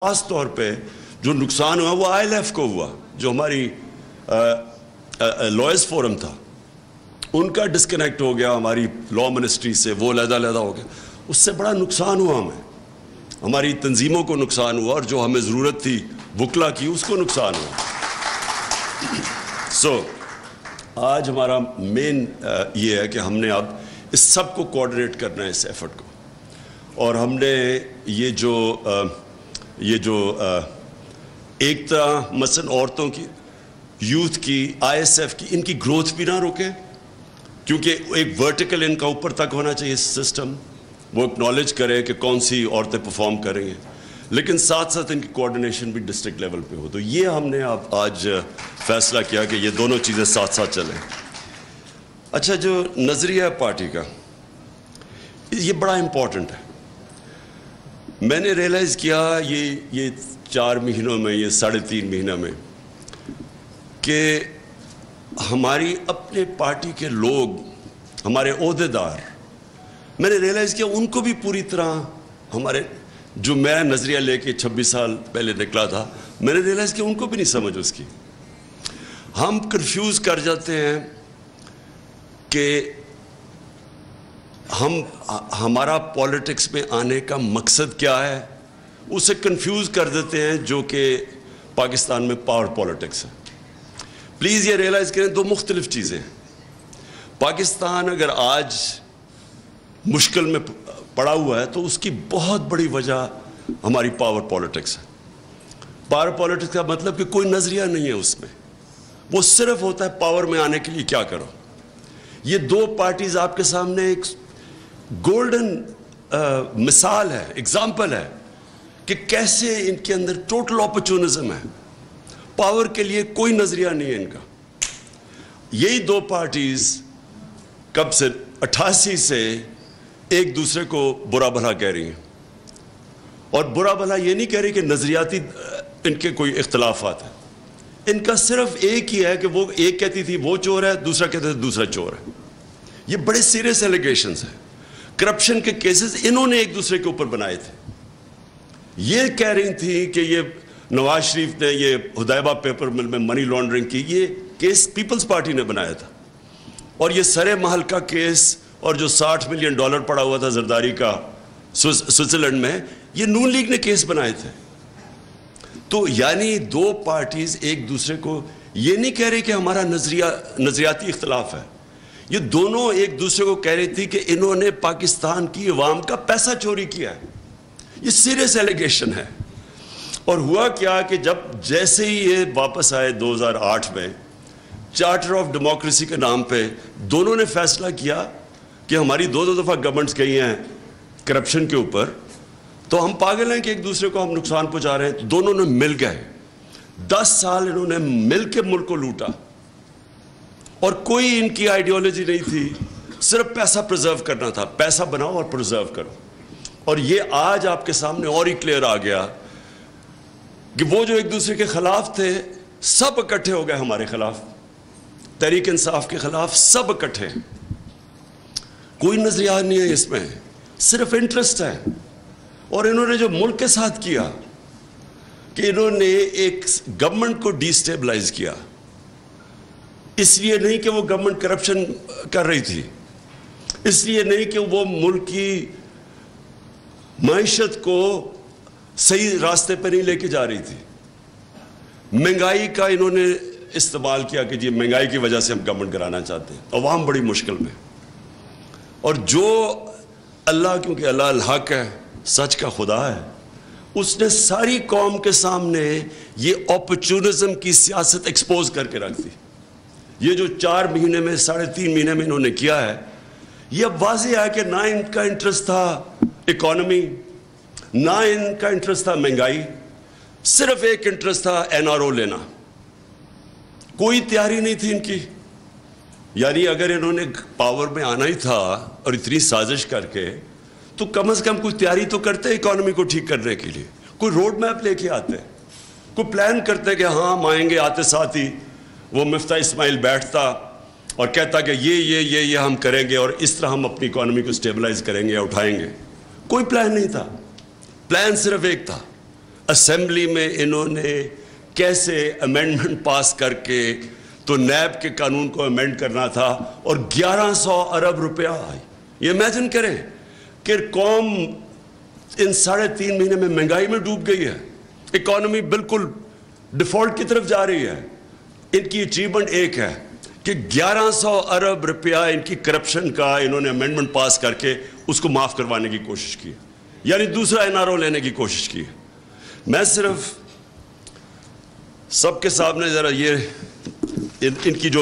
खास तौर पे जो नुकसान हुआ वो ILF को हुआ, जो हमारी लॉयर्स फोरम था उनका डिस्कनेक्ट हो गया हमारी लॉ मिनिस्ट्री से, वो लहदा हो गया, उससे बड़ा नुकसान हुआ हमें, हमारी तंजीमों को नुकसान हुआ और जो हमें ज़रूरत थी वकला की उसको नुकसान हुआ। आज हमारा मेन ये है कि हमने अब इस सब को कोऑर्डिनेट करना है, इस एफर्ट को, और हमने ये जो एक तरह मसलन औरतों की, यूथ की, ISF की, इनकी ग्रोथ भी ना रोके, क्योंकि एक वर्टिकल इनका ऊपर तक होना चाहिए सिस्टम, वो एक्नॉलेज करे कि कौन सी औरतें परफॉर्म करेंगे, लेकिन साथ साथ इनकी कोऑर्डिनेशन भी डिस्ट्रिक्ट लेवल पे हो। तो ये हमने अब आज फैसला किया कि ये दोनों चीज़ें साथ साथ चलें। अच्छा, जो नज़रिया पार्टी का, ये बड़ा इम्पॉर्टेंट है। मैंने रियलाइज़ किया ये 4 महीनों में, ये 3.5 महीना में, कि हमारी अपने पार्टी के लोग, हमारे ओहदेदार, मैंने रियलाइज़ किया उनको भी पूरी तरह हमारे, जो मैं नज़रिया लेके 26 साल पहले निकला था, मैंने रियलाइज़ किया उनको भी नहीं समझ उसकी। हम कंफ्यूज कर जाते हैं कि हमारा पॉलिटिक्स में आने का मकसद क्या है, उसे कंफ्यूज कर देते हैं, जो कि पाकिस्तान में पावर पॉलिटिक्स है। प्लीज़ ये रियलाइज़ करें, दो मुख्तलिफ चीज़ें हैं। पाकिस्तान अगर आज मुश्किल में पड़ा हुआ है तो उसकी बहुत बड़ी वजह हमारी पावर पॉलिटिक्स है। पावर पॉलिटिक्स का मतलब कि कोई नज़रिया नहीं है उसमें, वो सिर्फ होता है पावर में आने के लिए क्या करो। ये दो पार्टीज आपके सामने एक गोल्डन मिसाल है, एग्जाम्पल है कि कैसे इनके अंदर टोटल अपॉर्चुनिज्म है, पावर के लिए कोई नज़रिया नहीं है इनका। यही दो पार्टीज कब से 88 से एक दूसरे को बुरा भला कह रही हैं, और बुरा भला ये नहीं कह रही कि नज़रियाती इनके कोई इख्तलाफात हैं, इनका सिर्फ एक ही है कि वो एक कहती थी वो चोर है, दूसरा कहते थे दूसरा चोर है। ये बड़े सीरियस एलिगेशंस हैं, करप्शन के केसेस इन्होंने एक दूसरे के ऊपर बनाए थे। ये कह रही थी कि ये नवाज शरीफ ने ये हुदैबा पेपर मिल में मनी लॉन्ड्रिंग की, ये केस पीपल्स पार्टी ने बनाया था, और ये सरे महल का केस और जो $60 मिलियन पड़ा हुआ था जरदारी का स्विट्जरलैंड में, ये नून लीग ने केस बनाए थे। तो यानी दो पार्टीज एक दूसरे को ये नहीं कह रही कि हमारा नजरियाती इख्तलाफ है, ये दोनों एक दूसरे को कह रही थी कि इन्होंने पाकिस्तान की अवाम का पैसा चोरी किया है। ये सीरियस एलिगेशन है। और हुआ क्या कि जैसे ही ये वापस आए 2008 में, चार्टर ऑफ डेमोक्रेसी के नाम पे दोनों ने फैसला किया कि हमारी दो दफ़ा गवर्नमेंट्स गई हैं करप्शन के ऊपर, तो हम पागल हैं कि एक दूसरे को हम नुकसान पहुंचा रहे हैं। दोनों ने मिल गए, 10 साल इन्होंने मिल के मुल्क को लूटा, और कोई इनकी आइडियोलॉजी नहीं थी, सिर्फ पैसा प्रिजर्व करना था, पैसा बनाओ और प्रिजर्व करो। और ये आज आपके सामने और ही क्लियर आ गया कि वो जो एक दूसरे के खिलाफ थे सब इकट्ठे हो गए हमारे खिलाफ, तहरीक इंसाफ के खिलाफ सब इकट्ठे। कोई नजरिया नहीं है इसमें, सिर्फ इंटरेस्ट है। और इन्होंने जो मुल्क के साथ किया कि इन्होंने एक गवर्नमेंट को डिस्टेबलाइज किया, इसलिए नहीं कि वो गवर्नमेंट करप्शन कर रही थी, इसलिए नहीं कि वो मुल्क की मईशत को सही रास्ते पर नहीं लेके जा रही थी। महंगाई का इन्होंने इस्तेमाल किया कि जी महंगाई की वजह से हम गवर्नमेंट कराना चाहते हैं, अवाम बड़ी मुश्किल में। और जो अल्लाह, क्योंकि अल्लाह अल हक है, सच का खुदा है, उसने सारी कौम के सामने ये अपॉर्चुनिज्म की सियासत एक्सपोज करके रख दी। ये जो 4 महीने में, 3.5 महीने में इन्होंने किया है, ये अब वाज़ेह है कि ना इनका इंटरेस्ट था इकॉनमी, ना इनका इंटरेस्ट था महंगाई, सिर्फ एक इंटरेस्ट था NRO लेना। कोई तैयारी नहीं थी इनकी। यानी अगर इन्होंने पावर में आना ही था और इतनी साजिश करके, तो कम से कम कोई तैयारी तो करते इकॉनमी को ठीक करने के लिए, कोई रोड मैप लेके आते, कोई प्लान करते कि हाँ हम आएंगे। आते साथ ही वो मिफ्ता इस्माइल बैठता और कहता कि ये हम करेंगे और इस तरह हम अपनी इकॉनमी को स्टेबलाइज करेंगे या उठाएंगे। कोई प्लान नहीं था, प्लान सिर्फ एक था, اسمبلی میں انہوں نے کیسے امینڈمنٹ پاس کر کے تو نیب کے قانون کو امینڈ کرنا تھا اور 1100 ارب روپیہ آئی. یہ امیجن کریں کہ قوم ان 3.5 مہینے میں مہنگائی میں ڈوب گئی ہے, اکانومی بالکل ڈیفالٹ کی طرف جا رہی ہے. ان کی اچیومنٹ ایک ہے کہ 1100 ارب روپیہ ان کی کرپشن کا انہوں نے امینڈمنٹ پاس کر کے اس کو معاف کروانے کی کوشش کی, یعنی دوسرا NRO لینے کی کوشش کی. میں صرف سب کے سامنے ذرا یہ ان کی جو